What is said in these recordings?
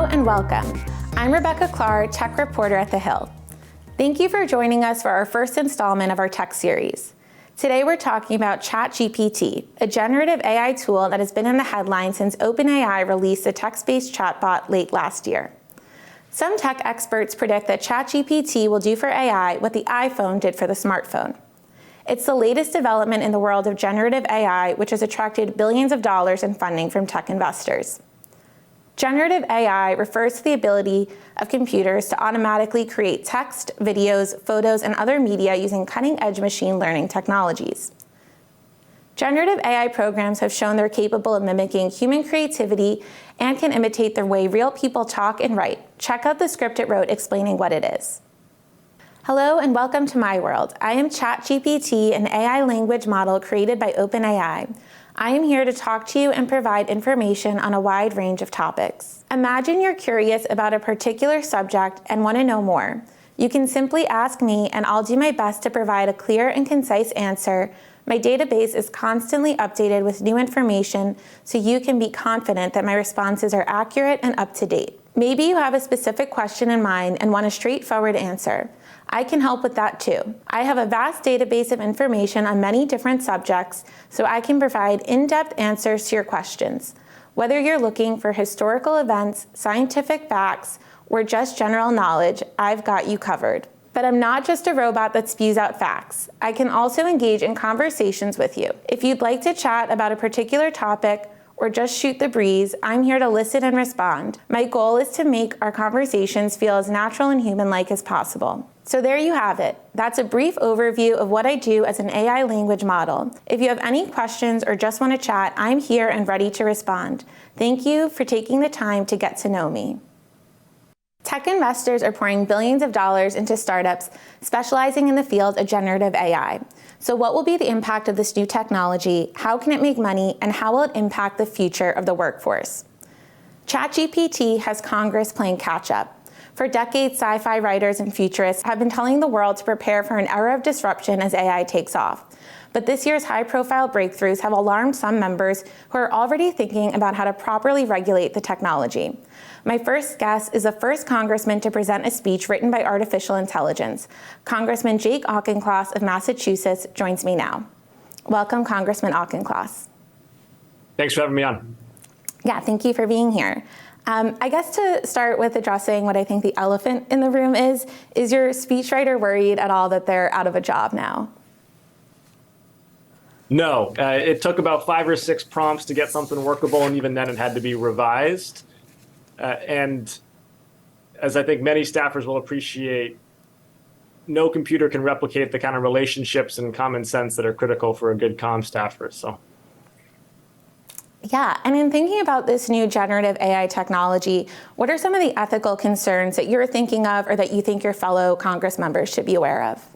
Hello and welcome. I'm Rebecca Klar, tech reporter at The Hill. Thank you for joining us for our first installment of our tech series. Today we're talking about ChatGPT, a generative AI tool that has been in the headlines since OpenAI released a text-based chatbot late last year. Some tech experts predict that ChatGPT will do for AI what the iPhone did for the smartphone. It's the latest development in the world of generative AI, which has attracted billions of dollars in funding from tech investors. Generative AI refers to the ability of computers to automatically create text, videos, photos, and other media using cutting-edge machine learning technologies. Generative AI programs have shown they're capable of mimicking human creativity and can imitate the way real people talk and write. Check out the script it wrote explaining what it is. Hello and welcome to my world. I am ChatGPT, an AI language model created by OpenAI. I am here to talk to you and provide information on a wide range of topics. Imagine you're curious about a particular subject and want to know more. You can simply ask me and I'll do my best to provide a clear and concise answer. My database is constantly updated with new information, so you can be confident that my responses are accurate and up to date. Maybe you have a specific question in mind and want a straightforward answer. I can help with that too. I have a vast database of information on many different subjects, so I can provide in-depth answers to your questions. Whether you're looking for historical events, scientific facts, or just general knowledge, I've got you covered. But I'm not just a robot that spews out facts. I can also engage in conversations with you. If you'd like to chat about a particular topic or just shoot the breeze, I'm here to listen and respond. My goal is to make our conversations feel as natural and human-like as possible. So there you have it. That's a brief overview of what I do as an AI language model. If you have any questions or just want to chat, I'm here and ready to respond. Thank you for taking the time to get to know me. Tech investors are pouring billions of dollars into startups specializing in the field of generative AI. So what will be the impact of this new technology? How can it make money? And how will it impact the future of the workforce? ChatGPT has Congress playing catch-up. For decades, sci-fi writers and futurists have been telling the world to prepare for an era of disruption as AI takes off. But this year's high-profile breakthroughs have alarmed some members who are already thinking about how to properly regulate the technology. My first guest is the first congressman to present a speech written by artificial intelligence. Congressman Jake Auchincloss of Massachusetts joins me now. Welcome, Congressman Auchincloss. Thanks for having me on. Yeah, thank you for being here. I guess to start with addressing what I think the elephant in the room is your speechwriter worried at all that they're out of a job now? No, it took about 5 or 6 prompts to get something workable, and even then it had to be revised. And as I think many staffers will appreciate, no computer can replicate the kind of relationships and common sense that are critical for a good comm staffer. So. Yeah, and in thinking about this new generative AI technology, what are some of the ethical concerns that you're thinking of or that you think your fellow Congress members should be aware of?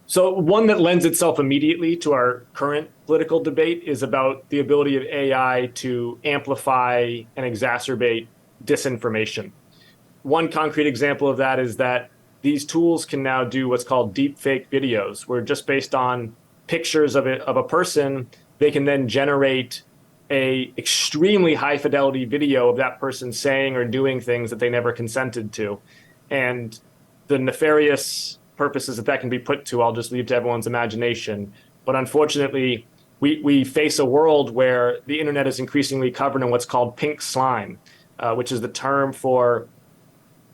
So one that lends itself immediately to our current political debate is about the ability of AI to amplify and exacerbate disinformation. One concrete example of that is that these tools can now do what's called deep fake videos, where just based on pictures of a person, they can then generate a extremely high fidelity video of that person saying or doing things that they never consented to. And the nefarious purposes that can be put to, I'll just leave to everyone's imagination. But unfortunately, we face a world where the internet is increasingly covered in what's called pink slime, which is the term for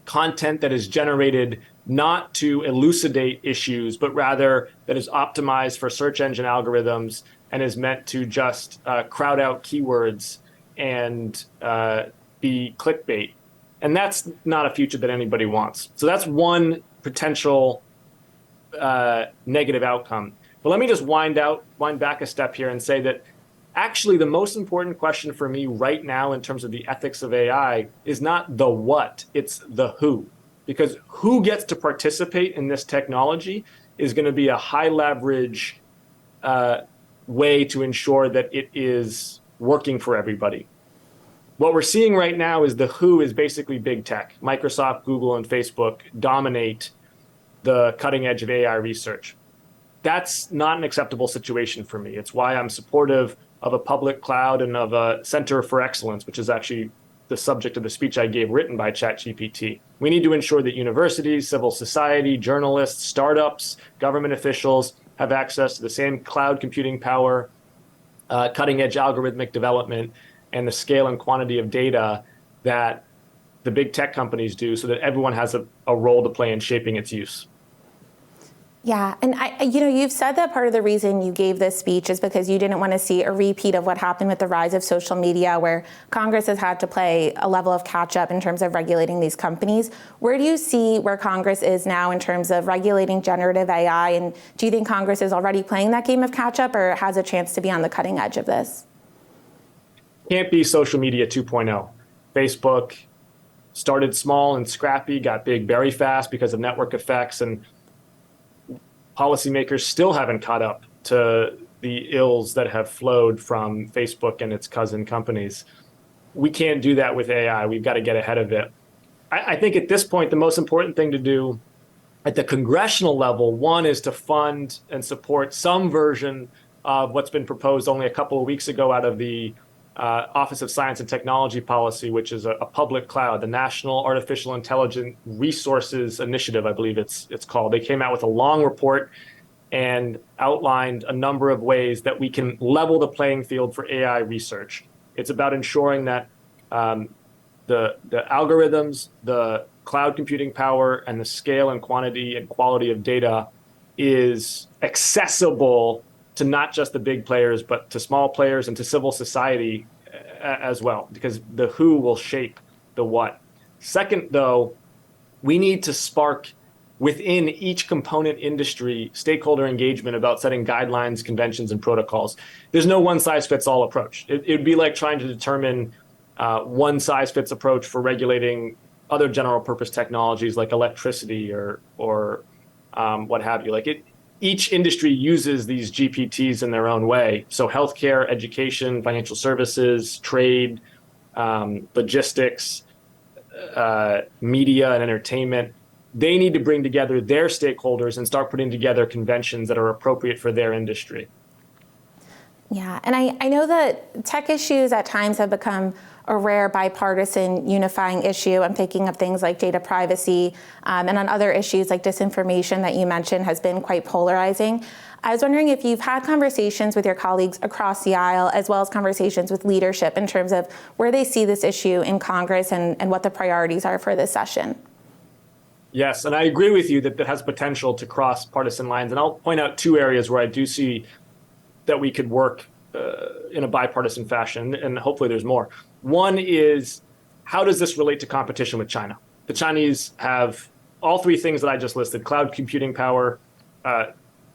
content that is generated not to elucidate issues, but rather that is optimized for search engine algorithms and is meant to just crowd out keywords and be clickbait. And that's not a future that anybody wants. So that's one potential negative outcome. But let me just wind back a step here and say that actually the most important question for me right now in terms of the ethics of AI is not the what, it's the who. Because who gets to participate in this technology is going to be a high leverage way to ensure that it is working for everybody. What we're seeing right now is the who is basically big tech. Microsoft, Google, and Facebook dominate the cutting edge of AI research. That's not an acceptable situation for me. It's why I'm supportive of a public cloud and of a center for excellence, which is actually the subject of the speech I gave written by ChatGPT. We need to ensure that universities, civil society, journalists, startups, government officials have access to the same cloud computing power, cutting edge algorithmic development, and the scale and quantity of data that the big tech companies do, so that everyone has a role to play in shaping its use. Yeah, and you've said that part of the reason you gave this speech is because you didn't want to see a repeat of what happened with the rise of social media, where Congress has had to play a level of catch up in terms of regulating these companies. Where do you see where Congress is now in terms of regulating generative AI? And do you think Congress is already playing that game of catch up, or has a chance to be on the cutting edge of this? Can't be social media 2.0. Facebook started small and scrappy, got big very fast because of network effects, and policymakers still haven't caught up to the ills that have flowed from Facebook and its cousin companies. We can't do that with AI. We've got to get ahead of it. I think at this point, the most important thing to do at the congressional level, one, is to fund and support some version of what's been proposed only a couple of weeks ago out of the Office of Science and Technology Policy, which is a public cloud, the National Artificial Intelligence Resources Initiative, I believe it's called. They came out with a long report and outlined a number of ways that we can level the playing field for AI research. It's about ensuring that the algorithms, the cloud computing power, and the scale and quantity and quality of data is accessible to not just the big players, but to small players and to civil society as well, because the who will shape the what. Second, though, we need to spark within each component industry stakeholder engagement about setting guidelines, conventions, and protocols. There's no one-size-fits-all approach. It'd be like trying to determine one-size-fits approach for regulating other general-purpose technologies like electricity or what have you. Each industry uses these GPTs in their own way. So healthcare, education, financial services, trade, logistics, media and entertainment, they need to bring together their stakeholders and start putting together conventions that are appropriate for their industry. Yeah, and I know that tech issues at times have become a rare bipartisan unifying issue. I'm thinking of things like data privacy, and on other issues like disinformation that you mentioned has been quite polarizing. I was wondering if you've had conversations with your colleagues across the aisle, as well as conversations with leadership in terms of where they see this issue in Congress and what the priorities are for this session. Yes, and I agree with you that that has potential to cross partisan lines. And I'll point out two areas where I do see that we could work in a bipartisan fashion, and hopefully there's more. One is, how does this relate to competition with China? The Chinese have all three things that I just listed: cloud computing power,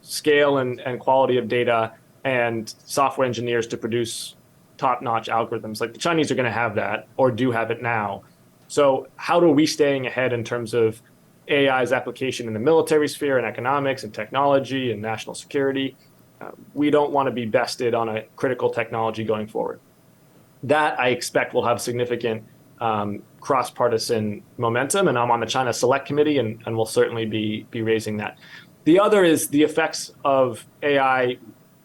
scale and quality of data, and software engineers to produce top-notch algorithms. Like, the Chinese are going to have that, or do have it now. So how are we staying ahead in terms of AI's application in the military sphere and economics and technology and national security? We don't want to be bested on a critical technology going forward. That, I expect, will have significant cross-partisan momentum, and I'm on the China Select Committee, and we'll certainly be raising that. The other is the effects of AI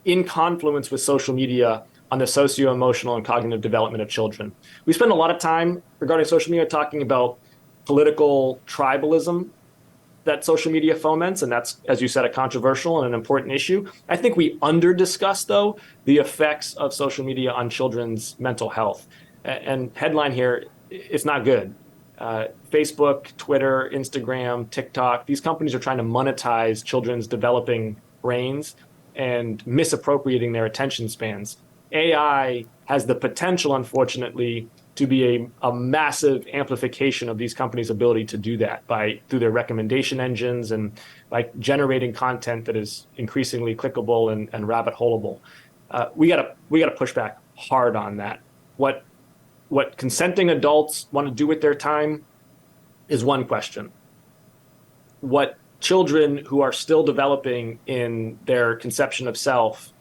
in confluence with social media on the socio-emotional and cognitive development of children. We spend a lot of time regarding social media talking about political tribalism that social media foments, and that's, as you said, a controversial and an important issue. I think we under-discuss, though, the effects of social media on children's mental health. And headline here, it's not good. Facebook, Twitter, Instagram, TikTok, these companies are trying to monetize children's developing brains and misappropriating their attention spans. AI has the potential, unfortunately, to be a massive amplification of these companies' ability to do that through their recommendation engines and by generating content that is increasingly clickable and rabbit holeable. We gotta push back hard on that. What consenting adults want to do with their time is one question. What children who are still developing in their conception of self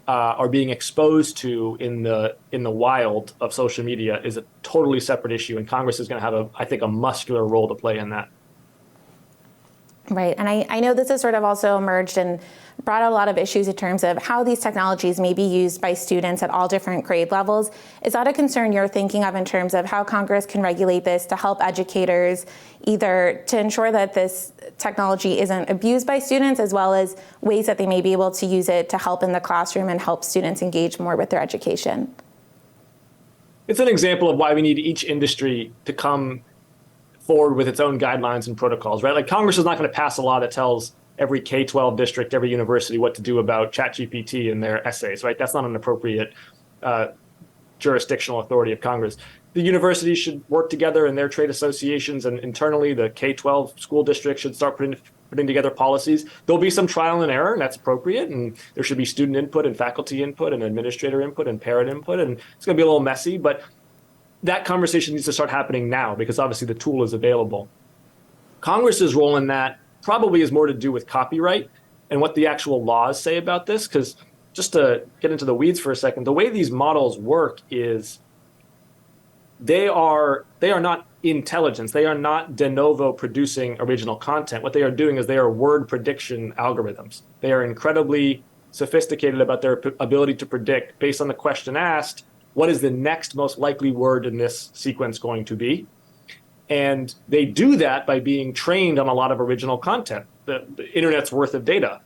are being exposed to in the wild of social media is a totally separate issue, and Congress is going to have I think, a muscular role to play in that. Right, and I know this has sort of also emerged and brought a lot of issues in terms of how these technologies may be used by students at all different grade levels. Is that a concern you're thinking of in terms of how Congress can regulate this to help educators, either to ensure that this technology isn't abused by students, as well as ways that they may be able to use it to help in the classroom and help students engage more with their education? It's an example of why we need each industry to come forward with its own guidelines and protocols, right? Like Congress is not going to pass a law that tells every K-12 district, every university what to do about ChatGPT in their essays, right? That's not an appropriate jurisdictional authority of Congress. The universities should work together in their trade associations, and internally the K-12 school districts should start putting together policies. There'll be some trial and error, and that's appropriate, and there should be student input and faculty input and administrator input and parent input, and it's going to be a little messy, but that conversation needs to start happening now because obviously the tool is available. Congress's role in that probably is more to do with copyright and what the actual laws say about this, because just to get into the weeds for a second, the way these models work is they are not intelligence. They are not de novo producing original content. What they are doing is they are word prediction algorithms. They are incredibly sophisticated about their ability to predict, based on the question asked, what is the next most likely word in this sequence going to be? And they do that by being trained on a lot of original content, the internet's worth of data.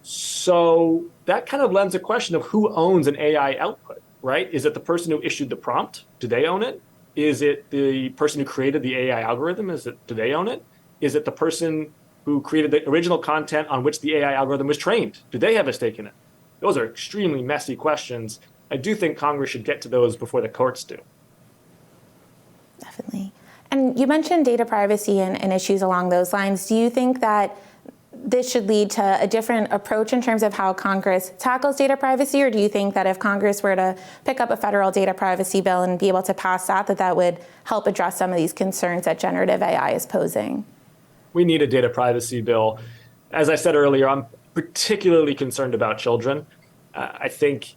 So that kind of lends a question of who owns an AI output, right? Is it the person who issued the prompt? Do they own it? Is it the person who created the AI algorithm? Do they own it? Is it the person who created the original content on which the AI algorithm was trained? Do they have a stake in it? Those are extremely messy questions. I do think Congress should get to those before the courts do. Definitely. And you mentioned data privacy and issues along those lines. Do you think that this should lead to a different approach in terms of how Congress tackles data privacy? Or do you think that if Congress were to pick up a federal data privacy bill and be able to pass that, that would help address some of these concerns that generative AI is posing? We need a data privacy bill. As I said earlier, I'm particularly concerned about children. I think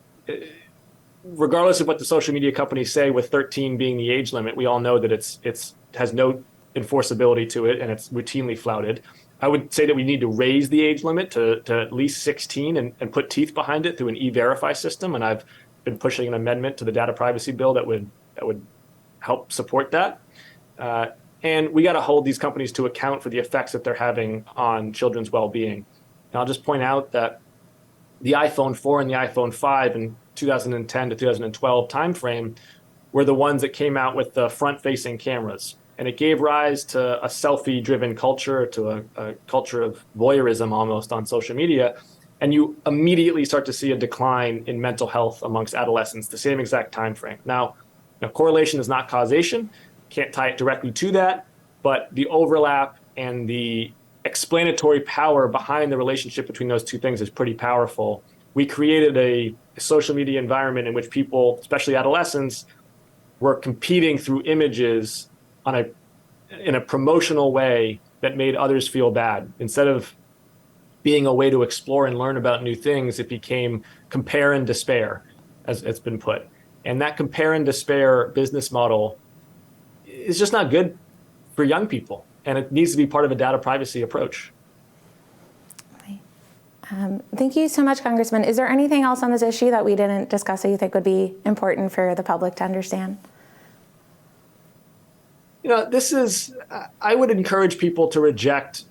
regardless of what the social media companies say, with 13 being the age limit, we all know that it's has no enforceability to it, and it's routinely flouted. I would say that we need to raise the age limit to at least 16 and put teeth behind it through an e-verify system. And I've been pushing an amendment to the data privacy bill that would help support that. And we got to hold these companies to account for the effects that they're having on children's well-being. And I'll just point out that the iPhone 4 and the iPhone 5 in 2010 to 2012 timeframe were the ones that came out with the front-facing cameras. And it gave rise to a selfie-driven culture, to a culture of voyeurism almost on social media. And you immediately start to see a decline in mental health amongst adolescents, the same exact time frame. Now, correlation is not causation. Can't tie it directly to that. But the overlap and the explanatory power behind the relationship between those two things is pretty powerful. We created a social media environment in which people, especially adolescents, were competing through images in a promotional way that made others feel bad. Instead of being a way to explore and learn about new things, it became compare and despair, as it's been put. And that compare and despair business model is just not good for young people. And it needs to be part of a data privacy approach. Thank you so much, Congressman. Is there anything else on this issue that we didn't discuss that you think would be important for the public to understand? I would encourage people to reject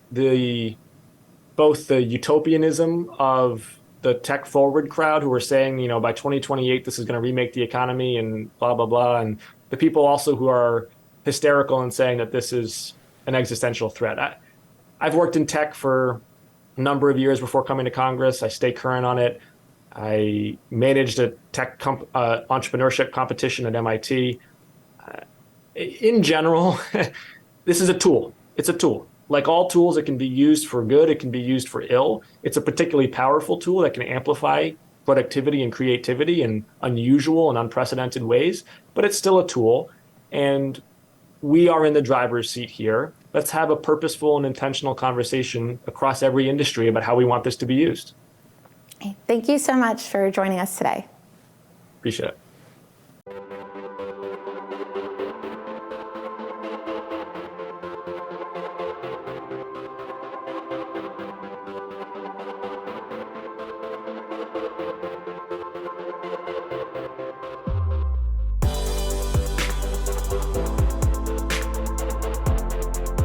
both the utopianism of the tech forward crowd who are saying, by 2028, this is going to remake the economy and blah, blah, blah. And the people also who are hysterical and saying that this is an existential threat. I've worked in tech for a number of years before coming to Congress. I stay current on it. I managed a tech entrepreneurship competition at MIT. In general, this is a tool. It's a tool. Like all tools, it can be used for good. It can be used for ill. It's a particularly powerful tool that can amplify productivity and creativity in unusual and unprecedented ways, but it's still a tool. And we are in the driver's seat here. Let's have a purposeful and intentional conversation across every industry about how we want this to be used. Thank you so much for joining us today. Appreciate it.